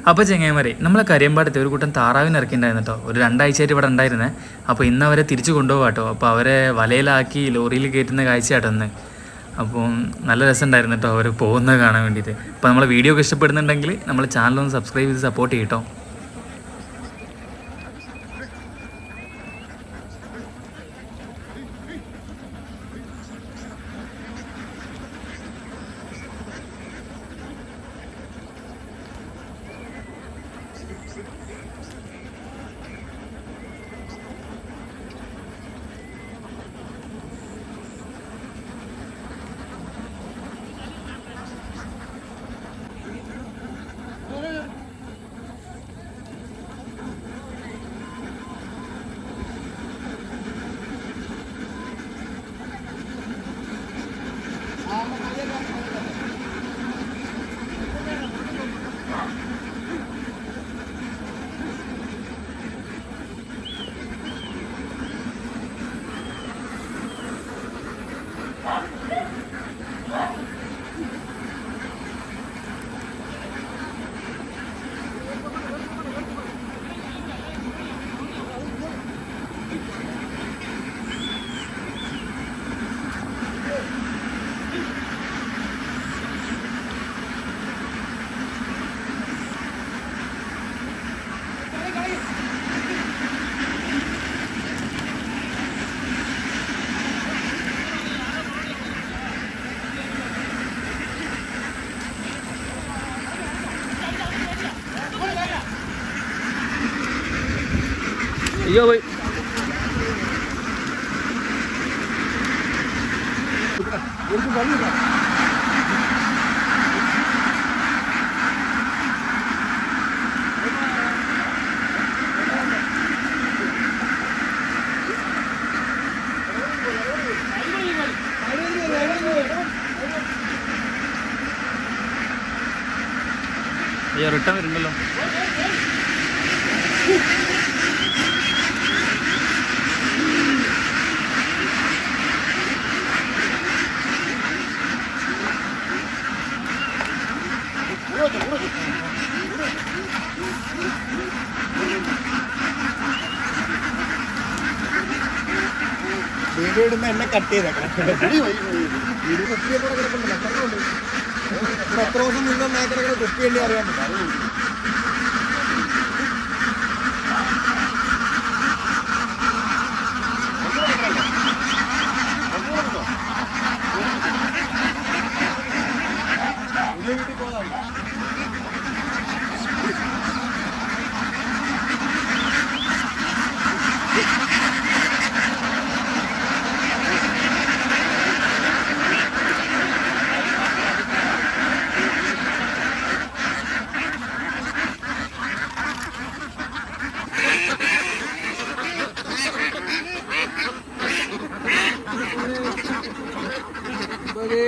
അപ്പോൾ ചെങ്ങായിമാരെ നമ്മളെ കരിയമ്പാടത്തെ ഒരു കൂട്ടം താറാവിന് ഇറക്കിയിട്ടുണ്ടായിരുന്നു കേട്ടോ. ഒരു 2 ആഴ്ചയായിട്ട് ഇവിടെ ഉണ്ടായിരുന്നേ. അപ്പോൾ ഇന്ന് അവരെ തിരിച്ചു കൊണ്ടുപോകാം കേട്ടോ. അപ്പോൾ അവരെ വലയിലാക്കി ലോറിയിൽ കയറ്റുന്ന കാഴ്ചയാട്ടോ ഇന്ന്. അപ്പം നല്ല രസമുണ്ടായിരുന്നു കേട്ടോ അവർ പോകുന്നത് കാണാൻ വേണ്ടിയിട്ട്. അപ്പോൾ നമ്മളെ വീഡിയോ ഒക്കെ ഇഷ്ടപ്പെടുന്നുണ്ടെങ്കിൽ നമ്മൾ ചാനലൊന്ന് സബ്സ്ക്രൈബ് ചെയ്ത് സപ്പോർട്ട് ചെയ്യും കേട്ടോ. അയ്യോ പോയി അയ്യോ റിട്ടേൺ വരുന്നുണ്ടല്ലോ. വീഡിയോ ഇടുമ്പോൾ എന്നെ കട്ട് ചെയ്തേക്കണം. എത്ര ദിവസം നിന്ന മേഖലകളെ കുപ്പിയല്ലേ അറിയാൻ പറ്റും. വീട്ടിൽ പോകാം. Buddy.